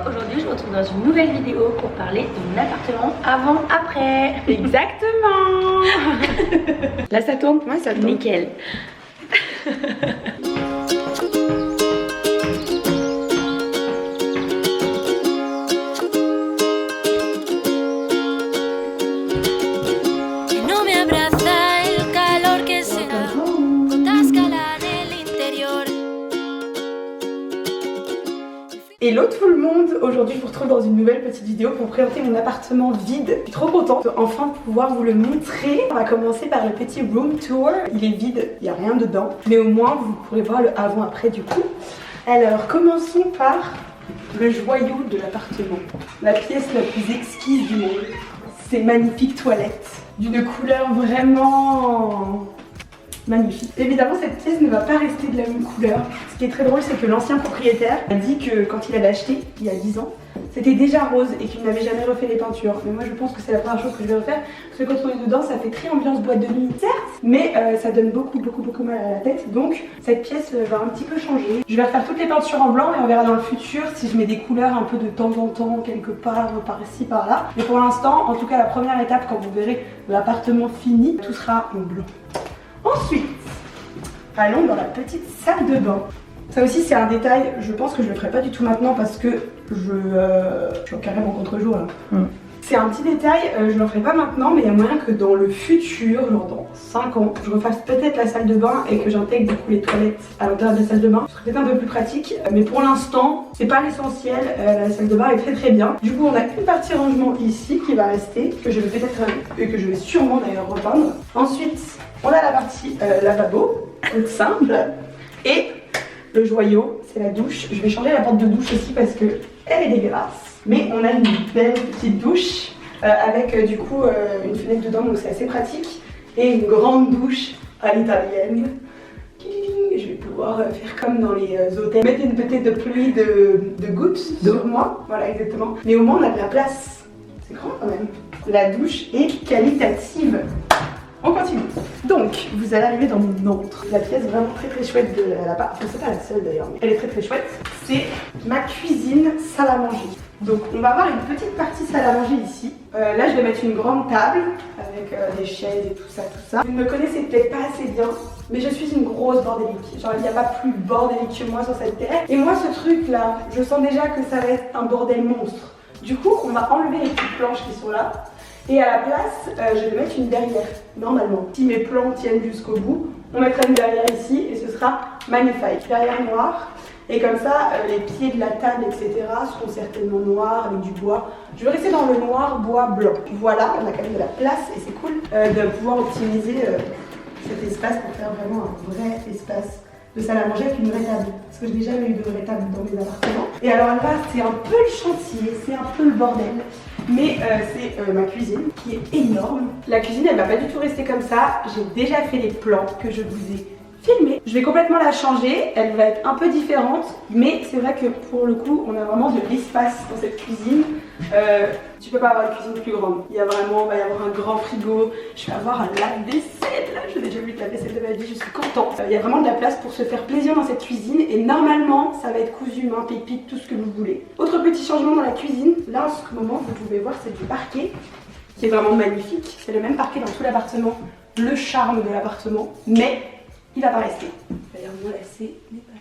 aujourd'hui je vous retrouve dans une nouvelle vidéo pour parler de mon appartement avant-après. Exactement. Là ça tourne? Ouais, ça tourne. Nickel. Hello tout le monde, aujourd'hui je vous retrouve dans une nouvelle petite vidéo pour présenter mon appartement vide. Je suis trop contente de enfin pouvoir vous le montrer. On va commencer par le petit room tour. Il est vide, il n'y a rien dedans, mais au moins vous pourrez voir le avant-après du coup. Alors commençons par le joyau de l'appartement. La pièce la plus exquise du monde. Ces magnifiques toilettes d'une couleur vraiment magnifique. Évidemment cette pièce ne va pas rester de la même couleur. Ce qui est très drôle c'est que l'ancien propriétaire a dit que quand il avait acheté il y a 10 ans c'était déjà rose et qu'il n'avait jamais refait les peintures. Mais moi je pense que c'est la première chose que je vais refaire parce que quand on est dedans ça fait très ambiance boîte de nuit certes, mais ça donne beaucoup mal à la tête. Donc cette pièce va un petit peu changer. Je vais refaire toutes les peintures en blanc et on verra dans le futur si je mets des couleurs un peu de temps en temps quelque part par ici par là. Mais pour l'instant en tout cas la première étape quand vous verrez l'appartement fini tout sera en blanc. Ensuite, allons dans la petite salle de bain. Ça aussi c'est un détail, je pense que je le ferai pas du tout maintenant parce que je suis carrément contre-jour là. C'est un petit détail, je ne le ferai pas maintenant mais il y a moyen que dans le futur, genre dans 5 ans, je refasse peut-être la salle de bain et que j'intègre du coup les toilettes à l'intérieur de la salle de bain. Ce serait peut-être un peu plus pratique, mais pour l'instant, c'est pas l'essentiel, la salle de bain est très bien. Du coup on a une partie rangement ici qui va rester, que je vais peut-être, et que je vais sûrement d'ailleurs repeindre. Ensuite, on a la partie lavabo, toute simple, et le joyau, c'est la douche. Je vais changer la porte de douche aussi parce que elle est dégueulasse. Mais on a une belle petite douche avec du coup une fenêtre dedans, donc c'est assez pratique. Et une grande douche à l'italienne. Je vais pouvoir faire comme dans les hôtels. Mettre une petite de pluie de gouttes sur moi. Voilà, exactement. Mais au moins on a de la place. C'est grand quand même. La douche est qualitative. On continue. Donc, vous allez arriver dans mon antre. La pièce vraiment très chouette de l'appart. Enfin, c'est pas la seule d'ailleurs, mais elle est très chouette. C'est ma cuisine, salle à manger. Donc, on va avoir une petite partie salle à manger ici. Là, je vais mettre une grande table avec des chaises et tout ça. Vous ne me connaissez peut-être pas assez bien, mais je suis une grosse bordélique. Genre, il n'y a pas plus bordélique que moi sur cette terre. Et moi, ce truc-là, je sens déjà que ça va être un bordel monstre. Du coup, on va enlever les petites planches qui sont là. Et à la place, je vais mettre une verrière, normalement. Si mes plans tiennent jusqu'au bout, on mettra une verrière ici et ce sera magnifique. Verrière noire. Et comme ça, les pieds de la table, etc. seront certainement noirs avec du bois. Je vais rester dans le noir, bois, blanc. Voilà, on a quand même de la place et c'est cool de pouvoir optimiser cet espace pour faire vraiment un vrai espace de salle à manger avec une vraie table. Parce que je n'ai jamais eu de vraie table dans mes appartements. Et alors là, c'est un peu le chantier, c'est un peu le bordel. Mais c'est ma cuisine qui est énorme. La cuisine elle va pas du tout rester comme ça. J'ai déjà fait les plans que je vous ai filmés. Je vais complètement la changer. Elle va être un peu différente. Mais c'est vrai que pour le coup on a vraiment de l'espace dans cette cuisine. Tu peux pas avoir une cuisine plus grande. Il va y avoir un grand frigo. Je vais avoir un lave-vaisselle. Là j'ai déjà vu de la vaisselle de ma vie, je suis contente. Il y a vraiment de la place pour se faire plaisir dans cette cuisine. Et normalement ça va être cousu main, pépite, tout ce que vous voulez. Autre petit changement dans la cuisine. Là en ce moment vous pouvez voir c'est du parquet qui est vraiment magnifique. C'est le même parquet dans tout l'appartement. Le charme de l'appartement. Mais il va pas rester. D'ailleurs mon lacet n'est pas.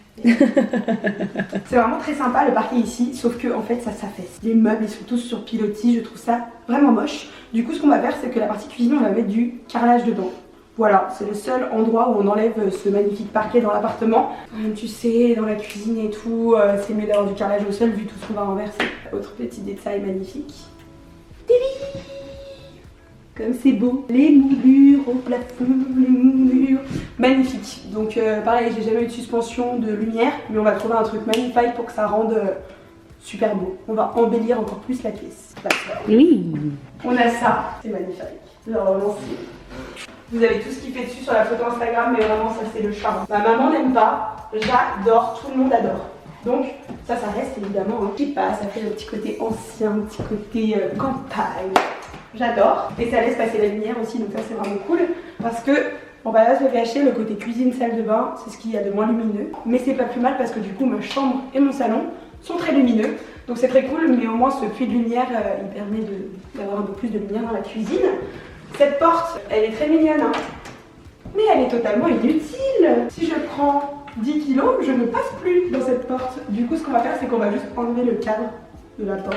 C'est vraiment très sympa le parquet ici, sauf que en fait ça s'affaisse. Les meubles ils sont tous sur pilotis, je trouve ça vraiment moche. Du coup ce qu'on va faire c'est que la partie cuisine on va mettre du carrelage dedans. Voilà, c'est le seul endroit où on enlève ce magnifique parquet dans l'appartement. Tu sais, dans la cuisine et tout, c'est mieux d'avoir du carrelage au sol vu tout ce qu'on va renverser. Autre petit détail magnifique. Télé! Comme c'est beau, les moulures au plafond, les moulures, magnifique. Donc pareil, j'ai jamais eu de suspension de lumière, mais on va trouver un truc magnifique pour que ça rende super beau. On va embellir encore plus la pièce. Oui. On a ça, c'est magnifique. Genre vraiment vous avez tout ce qui fait dessus sur la photo Instagram, mais vraiment ça c'est le charme. Ma maman n'aime pas, j'adore, tout le monde adore. Donc ça reste évidemment un petit pas, ça fait le petit côté ancien, un petit côté campagne. J'adore et ça laisse passer la lumière aussi, donc ça c'est vraiment cool parce que on va là se le gâcher, le côté cuisine salle de bain c'est ce qu'il y a de moins lumineux, mais c'est pas plus mal parce que du coup ma chambre et mon salon sont très lumineux, Donc c'est très cool, mais au moins ce puits de lumière, il permet d'avoir un peu plus de lumière dans la cuisine. Cette porte, elle est très mignonne, hein, mais elle est totalement inutile. Si je prends 10 kilos, je ne passe plus dans cette porte. Du coup, ce qu'on va faire, c'est qu'on va juste enlever le cadre de la porte.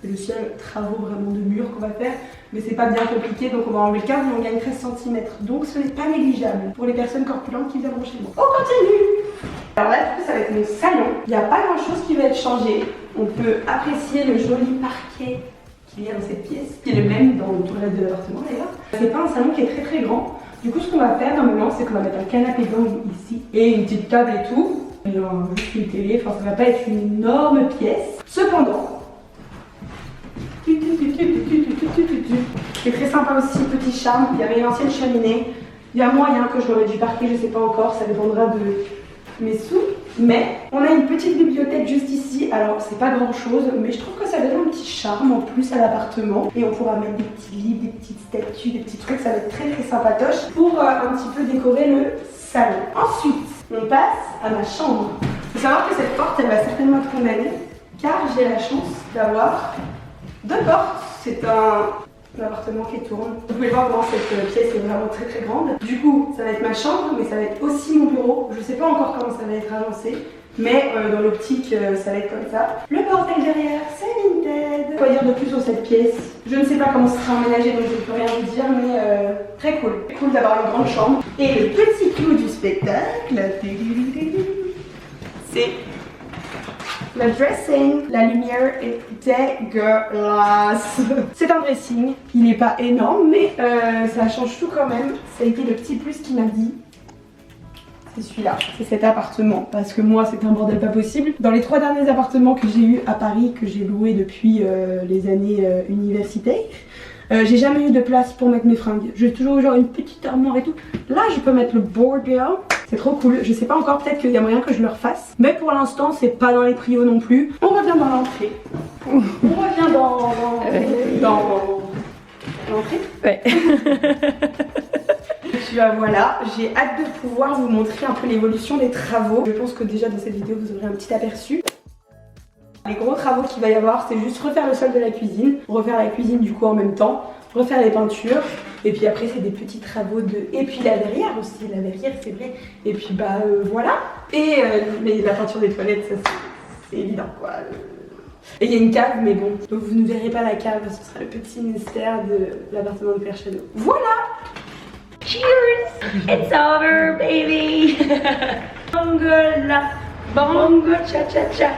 C'est le seul travaux vraiment de mur qu'on va faire, mais c'est pas bien compliqué, donc on va enlever le cadre et on gagne 13 cm. Donc ce n'est pas négligeable pour les personnes corpulentes qui viendront chez moi. On continue. Alors là, du coup, ça va être mon salon. Il n'y a pas grand chose qui va être changé. On peut apprécier le joli parquet qu'il y a dans cette pièce, qui est le même dans tout le reste de l'appartement d'ailleurs. C'est pas un salon qui est très très grand. Du coup, ce qu'on va faire normalement, c'est qu'on va mettre un canapé d'angle ici et une petite table et tout. Et juste une télé, enfin ça va pas être une énorme pièce. Cependant, c'est très sympa aussi, petit charme. Il y avait une ancienne cheminée. Il y a moyen que je l'aurais dû parquer, je sais pas encore, ça dépendra de mes sous. Mais on a une petite bibliothèque juste ici. Alors c'est pas grand chose, mais je trouve que ça donne un petit charme en plus à l'appartement. Et on pourra mettre des petits livres, des petites statues, des petits trucs, ça va être très très sympatoche pour un petit peu décorer le salon. Ensuite, on passe à ma chambre. Il faut savoir que cette porte, elle va certainement être condamnée, car j'ai la chance d'avoir 2 portes. C'est un appartement qui tourne. Vous pouvez voir comment cette pièce est vraiment très très grande. Du coup, ça va être ma chambre, mais ça va être aussi mon bureau. Je sais pas encore comment ça va être agencé, mais dans l'optique, ça va être comme ça. Le portail derrière, c'est Vinted. Quoi dire de plus sur cette pièce? Je ne sais pas comment ça sera aménagé, donc je ne peux rien vous dire, mais très cool. Cool d'avoir une grande chambre. Et le petit clou du spectacle, c'est le dressing. La lumière est dégueulasse. C'est un dressing, il n'est pas énorme, mais ça change tout quand même. Ça a été le petit plus qui m'a dit. C'est celui-là, c'est cet appartement, parce que moi c'est un bordel pas possible. Dans les 3 derniers appartements que j'ai eu à Paris, que j'ai loué depuis les années universitaires, j'ai jamais eu de place pour mettre mes fringues. J'ai toujours eu genre une petite armoire et tout. Là je peux mettre le bordel. C'est trop cool. Je sais pas encore, peut-être qu'il y a moyen que je le refasse. Mais pour l'instant c'est pas dans les prios non plus. On revient dans l'entrée. On revient dans l'entrée. Ouais. Tu vois, voilà, j'ai hâte de pouvoir vous montrer un peu l'évolution des travaux. Je pense que déjà dans cette vidéo vous aurez un petit aperçu. Les gros travaux qu'il va y avoir, c'est juste refaire le sol de la cuisine, refaire la cuisine du coup en même temps, refaire les peintures, et puis après c'est des petits travaux de... Et puis la verrière aussi, la verrière c'est vrai, et puis bah voilà. Et mais la peinture des toilettes, ça c'est évident quoi. Et il y a une cave, mais bon, donc vous ne verrez pas la cave, ce sera le petit mystère de l'appartement de Père Shadow. Voilà. Cheers! It's over, baby! Bongo la, bongo cha cha cha.